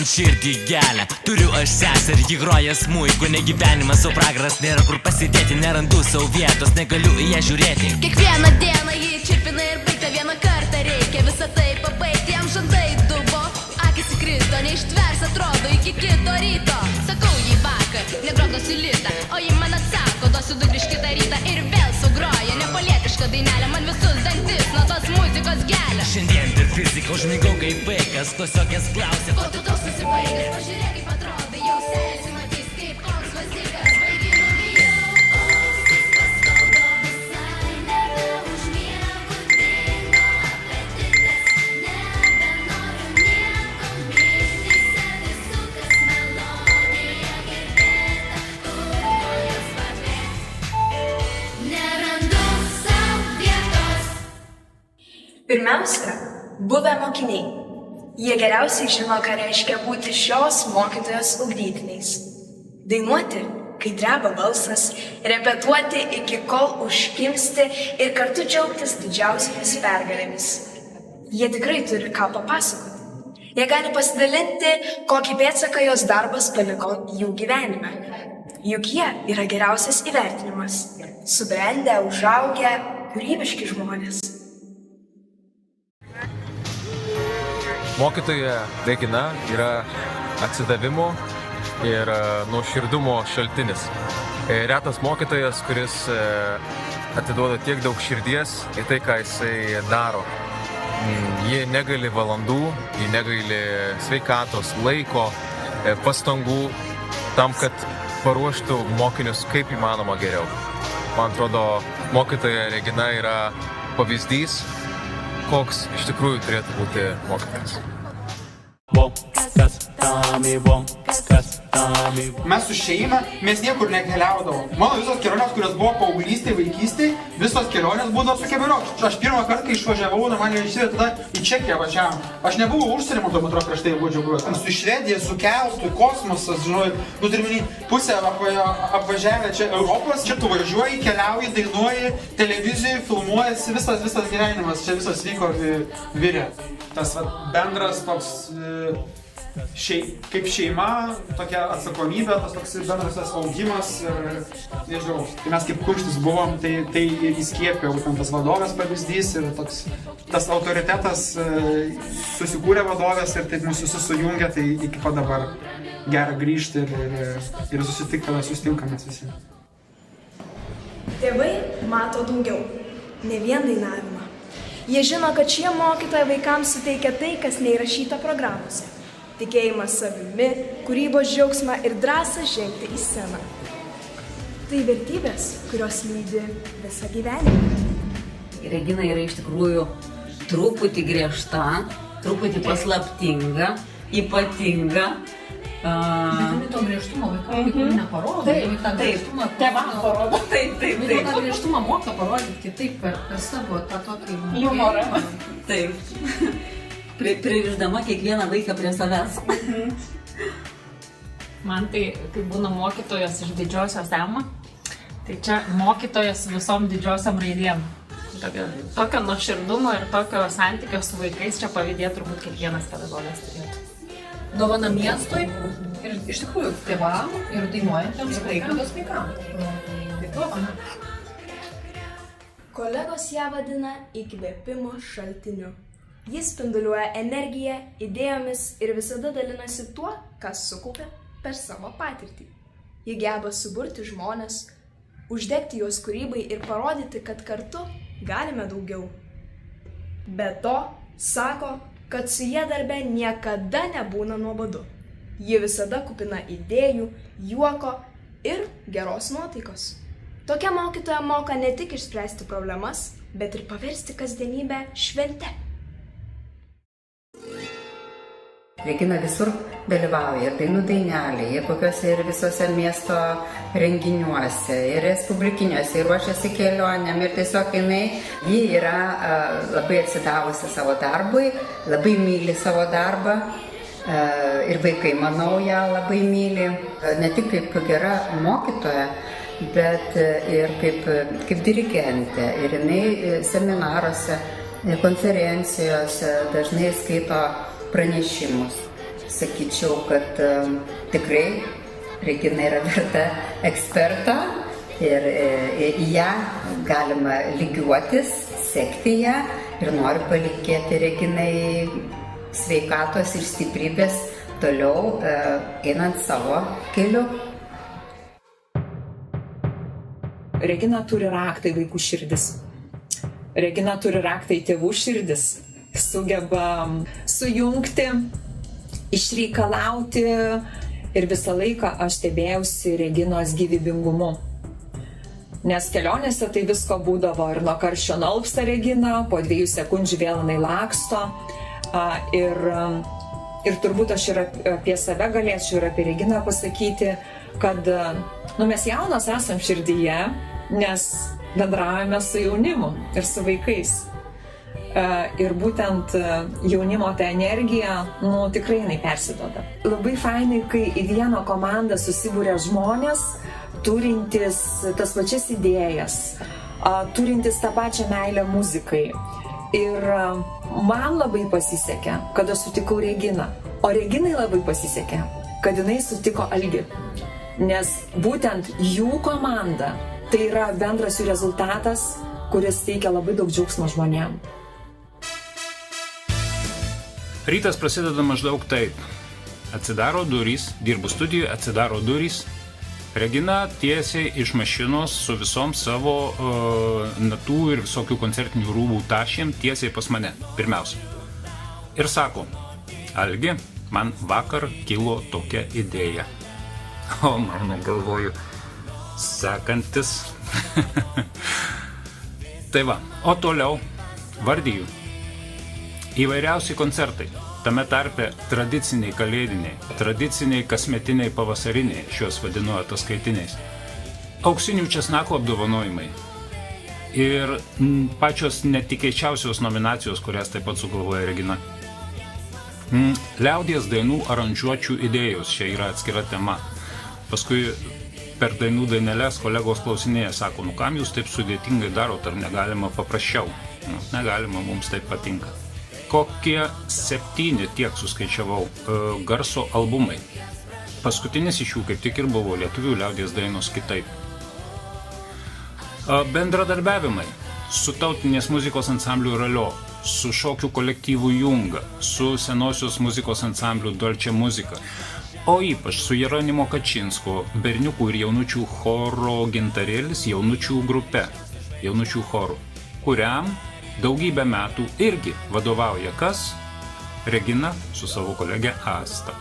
man širdį gelia. Turiu aš seserį, ji groja smuiku. Ne gyvenimas, o pragaras, nėra kur pasidėti. Nerandu savo vietos, negaliu į ją žiūrėti. Kiekvieną dieną jį čirpina ir baigta, vieną kartą reikia visą tai pabaigti. Jam žandai dubo, akis įkrito, neištvers atrodo iki kito ryto. Sakau jį vakar, negrokosiu litą, o jį man atsako, duosiu du grįžk kitą rytą. Ir vėl sugroja nepalietišką dainelę, man visus dantis nuo tos muzikos gelia. Šiandien per fiziką užmigau kaip vaikas, klasiokės klausė, ko tu toks susibaigęs, pažiūrėk kaip atrodo, jau sesi matys kaip koks vazikas. Vaikinų bijau, ausis paskaudo visai, nebeužmiegu, dingo apetitas. Nebenoriu nieko, mintyse vis sukas melodija girdėta, kur jos varvė. Nerandu sau vietos. Pirmiausia, buvę mokiniai. Jie geriausiai žino, ką reiškia būti šios mokytojos ugdytiniais. Dainuoti, kai dreba balsas, repetuoti iki kol užkimsti ir kartu džiaugtis didžiausiamis pergalėmis. Jie tikrai turi ką papasakoti. Jie gali pasidalinti, kokį pėdsaką jos darbas paliko jų gyvenime. Juk jie yra geriausias įvertinimas. Subrendę, užaugę, kūrybiški žmonės. Mokytoja Regina yra atsidavimo ir nuoširdumo šaltinis. Retas mokytojas, kuris atiduoda tiek daug širdies į tai, ką jisai daro. Jie negaili valandų, jie negaili sveikatos, laiko, pastangų tam, kad paruoštų mokinius kaip įmanoma geriau. Man atrodo, mokytoja Regina yra pavyzdys, koks iš tikrųjų turėtų būti mokytojas. Mes su šeima, mes niekur nekeliaudavom. Mano visos kelionės, kurios buvo paauglystėje, vaikystėje, visos kelionės būdavo su keberiokščiu. Aš pirmą kartą, kai išvažiavau, mane išsivedė tada į Čekiją važiavom. Aš nebuvau užsienio, man atrodo, prieš tai būdžiau buvęs. Su Švedija, su keltu, kosmosas, žinai, turiminį pusę apvažiavę čia Europos. Čia tu važiuoji, keliauji, dainuoji, televizijoje, filmuojasi, visas gyvenimas, čia visas vyko virė. Tas bendras toks kaip šeima, tokia atsakomybė, tas toks bendras augimas ir nežinau, kai mes kaip kumštis buvom, tai įskiepė būtent tas vadovės pavyzdys ir toks, tas autoritetas susikūrė vadovės ir taip mūsų visus sujungia, tai iki pat dabar gera grįžti ir susitikti, kada susitinkamės visi. Tėvai mato daugiau, ne vien dainavimą. Jie žino, kad šie mokytojai vaikams suteikia tai, kas neįrašyta programose. Tikėjimą savimi, kūrybos džiaugsmą ir drąsą žengti į sceną. Tai vertybės, kurios lydi visą gyvenimą. Regina yra iš tikrųjų truputį griežta, truputį paslaptinga, ypatinga. Bet to griežtumo vaikams neparodo. Taip, tėvam parodo. Taip. Tą griežtumą moka parodyti kitaip per savo tą tokį humorą. Taip. Pririšdama kiekvieną vaiką prie savęs. Man tai, kai būna mokytojas iš didžiosios M, tai čia mokytojas visom didžiosiom raidėm. Tokio nuoširdumo ir tokio santykio su vaikais čia pavydėt turbūt kiekvienas pedagogas turėtų. Dovana miestui ir iš tikrųjų tėvam ir dainuojantiems Klaipėdos vaikams. Kolegos ją vadina įkvėpimo šaltiniu. Jis spinduliuoja energiją, idėjomis ir visada dalinasi tuo, kas sukaupė per savo patirtį. Ji geba suburti žmones, uždegti juos kūrybai ir parodyti, kad kartu galime daugiau. Be to, sako, kad su jie darbe niekada nebūna nuobodu. Ji visada kupina idėjų, juoko ir geros nuotaikos. Tokia mokytoja moka ne tik išspręsti problemas, bet ir paversti kasdienybę švente. Regina visur dalyvauja ir dainų dainelėje, ir kokiuose ir visose miesto renginiuose, ir respublikiniuose, ir ruošiasi kelionėm, ir tiesiog ji yra labai atsidavusi savo darbui, labai myli savo darbą, ir vaikai, manau, ją labai myli, ne tik kaip gera mokytoja, bet ir kaip dirigentė, ir jinai seminaruose, konferencijose dažnai skaito pranešimus. sakyčiau, kad tikrai Regina yra verta eksperto ir į ją galima lygiuotis, sekti ją ir noriu palinkėti Reginai sveikatos ir stiprybės toliau einant savo keliu. Regina turi raktą į vaikų širdis. Regina turi raktą į tėvų širdis. Sugeba sujungti, išreikalauti ir visą laiką aš stebėjausi Reginos gyvybingumu. Nes kelionėse tai visko būdavo ir nuo karščio nualpsta Regina, po 2 sekundžių vėl jinai laksto. Ir turbūt aš ir apie save galėčiau ir apie Reginą pasakyti, kad mes jaunos esam širdyje, nes bendraujame su jaunimu ir su vaikais. Ir būtent jaunimo ta energija, tikrai jinai persiduoda. Labai fainai, kai į vieną komandą susibūrė žmonės, turintis tas pačias idėjas, turintis tą pačią meilę muzikai. Ir man labai pasisekė, kad aš sutikau Reginą, o Reginai labai pasisekė, kad jinai sutiko Algį. Nes būtent jų komanda tai yra bendras jų rezultatas, kuris teikia labai daug džiaugsmo žmonėm. Rytas prasideda maždaug taip. Atsidaro durys, dirbu studijoje, atsidaro durys. Regina tiesiai iš mašinos su visom savo natų ir visokių koncertinių rūbų tašėm tiesiai pas mane, pirmiausia. Ir sako, Algi, man vakar kilo tokia idėja. O mano galvoju, sekantis. Tai va, o toliau vardiju. Įvairiausi koncertai, tame tarpe tradiciniai kalėdiniai, tradiciniai kasmetiniai pavasariniai, šios vadinu ataskaitiniais, auksinių česnakų apdovanojimai ir pačios netikėčiausios nominacijos, kurias taip pat sugalvoja Regina. Liaudies dainų aranžuočių idėjos, čia yra atskira tema. Paskui per dainų daineles kolegos klausinėja, sako, kam jūs taip sudėtingai darot, ar negalima paprasčiau? Negalima, mums taip patinka. Kokie 7, tiek suskaičiavau, garso albumai. Paskutinis iš jų kaip tik ir buvo lietuvių liaudies dainos kitaip. Bendradarbiavimai su tautinės muzikos ansambliu Ralio, su šokių kolektyvu Junga, su senosios muzikos ansambliu Dolce Muzika, o ypač su Jeronimo Kačinsko, berniukų ir jaunučių choro Gintarėlis jaunučių grupe, jaunučių chorų, kuriam daugybę metų irgi vadovauja kas? Regina su savo kolegė Asta.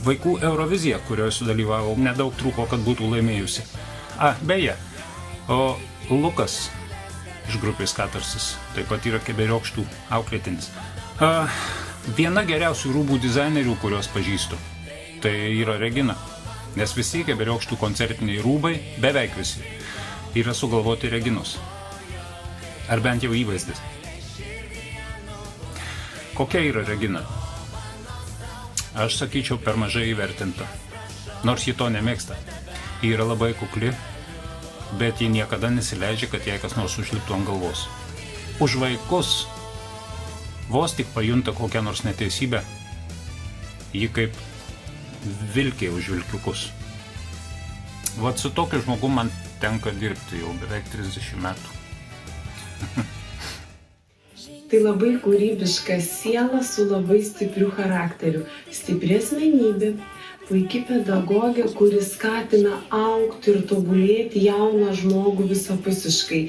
Vaikų Eurovizija, kurioje sudalyvavau, nedaug trūko, kad būtų laimėjusi. Beje, o Lukas iš grupės Katarsis taip pat yra Keberiokštų auklėtinis. Viena geriausių rūbų dizainerių, kurios pažįstu, tai yra Regina. Nes visi Keberiokštų koncertiniai rūbai, beveik visi, yra sugalvoti Reginos. Ar bent jau įvaizdis. Kokia yra Regina? Aš sakyčiau, per mažai įvertinta. Nors ji to nemėgsta. Ji yra labai kukli, bet ji niekada nesileidžia, kad jai kas nors užliptų ant galvos. Už vaikus vos tik pajunta kokią nors neteisybę, ji kaip vilkė už vilkiukus. Vat su tokiu žmogu man tenka dirbti jau beveik 30 metų. Tai labai kūrybiška siela su labai stipriu charakteriu, stipri asmenybė, puikiai pedagogė, kuri skatina augti ir tobulėti jauną žmogų visapusiškai.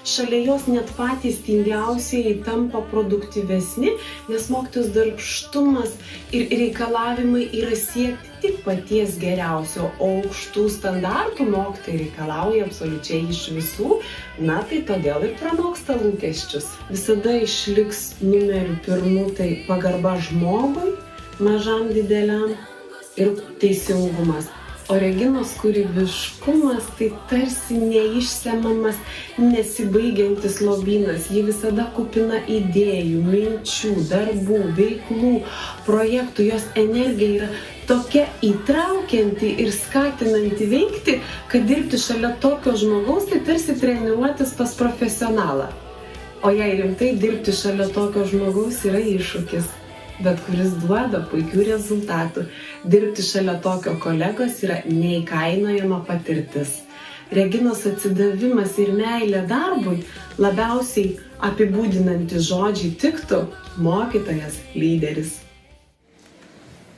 Šalia jos net patys tingiausieji tampa produktyvesni, nes mokytojos darbštumas ir reikalavimai yra siekti tik paties geriausio, o aukštų standartų mokytojai reikalauja absoliučiai iš visų, tai todėl ir pranoksta lūkesčius. Visada išliks numeriu 1 tai pagarba žmogui, mažam dideliam, ir teisingumas. O Reginos kūrybiškumas tai tarsi neišsemiamas, nesibaigiantis lobynas. Ji visada kupina idėjų, minčių, darbų, veiklų, projektų. Jos energija yra tokia įtraukianti ir skatinanti veikti, kad dirbti šalia tokio žmogaus tai tarsi treniruotis pas profesionalą. O jei rimtai dirbti šalia tokio žmogaus yra iššūkis. bet kuris duoda puikių rezultatų. Dirbti šalia tokio kolegos yra neįkainojama patirtis. Reginos atsidavimas ir meilė darbui labiausiai apibūdinantys žodžiai tiktų mokytojas lyderis.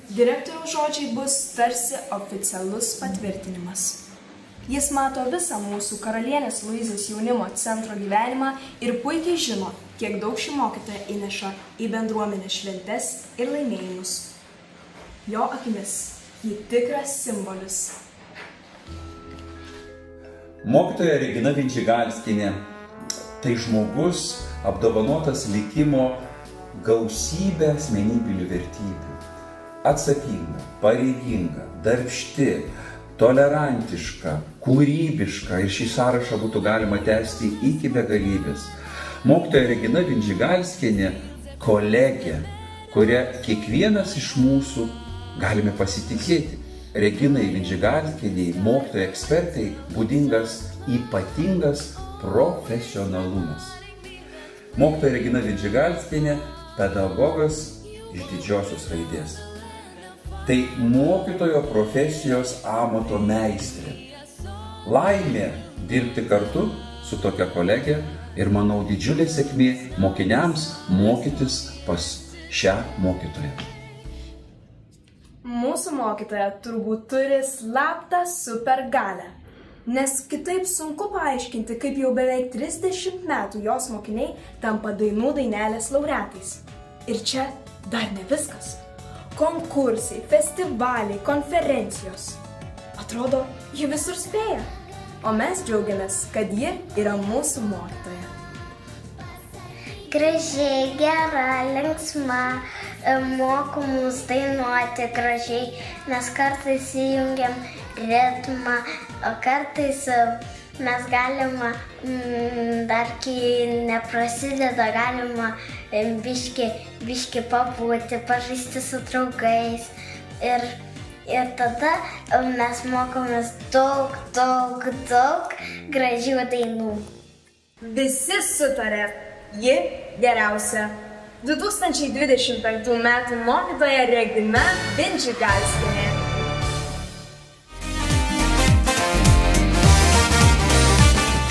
Direktoriaus žodžiai bus tarsi oficialus patvirtinimas. Jis mato visą mūsų Karalienės Luizos jaunimo centro gyvenimą ir puikiai žino, kiek daug ši mokytoja įneša į bendruomenės šventes ir laimėjimus. Jo akimis ji tikras simbolis. Mokytoja Regina Vindžigalskienė tai žmogus apdovanotas likimo gausybę asmenybinių vertybių. Atsakinga, pareiginga, darbšti, tolerantiška, kūrybiška ir šį sąrašą būtų galima tęsti iki begalybės. Mokytoja Regina Vindžigalskienė kolegė, kuria kiekvienas iš mūsų galime pasitikėti. Reginai Vindžigalskienei, mokytojai ekspertai, būdingas ypatingas profesionalumas. Mokytoja Regina Vindžigalskienė – pedagogas iš didžiosios raidės. Tai mokytojo profesijos amato meistrė. Laimė dirbti kartu su tokia kolegė ir, manau, didžiulė sėkmė mokiniams mokytis pas šią mokytoją. Mūsų mokytoja turbūt turi slaptą supergalią, nes kitaip sunku paaiškinti, kaip jau beveik 30 metų jos mokiniai tampa dainų dainelės laureatais. Ir čia dar ne viskas. Konkursai, festivaliai, konferencijos. Atrodo, ji visur spėja. O mes džiaugiamės, kad ji yra mūsų mokytoja. Gražiai, gera, linksma, moko mus dainuoti gražiai, mes kartais įjungiam ritmą, o kartais mes galima, dar kai neprasideda, galima biški pabūti, pažaisti su draugais ir tada mes mokomės daug gražių dainų. Visi sutarė, ji geriausia. 2025 metų mokytoja Regina Vindžigalskienė.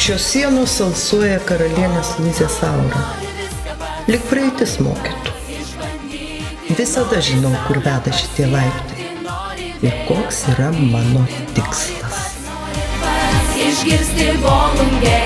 Šios sienos alsuoja Karalienės Luizės aura. Lyg praeitis mokytų. Visada žinau, kur veda šitie laiptai ir koks yra mano tikslas. Išgirsti volungę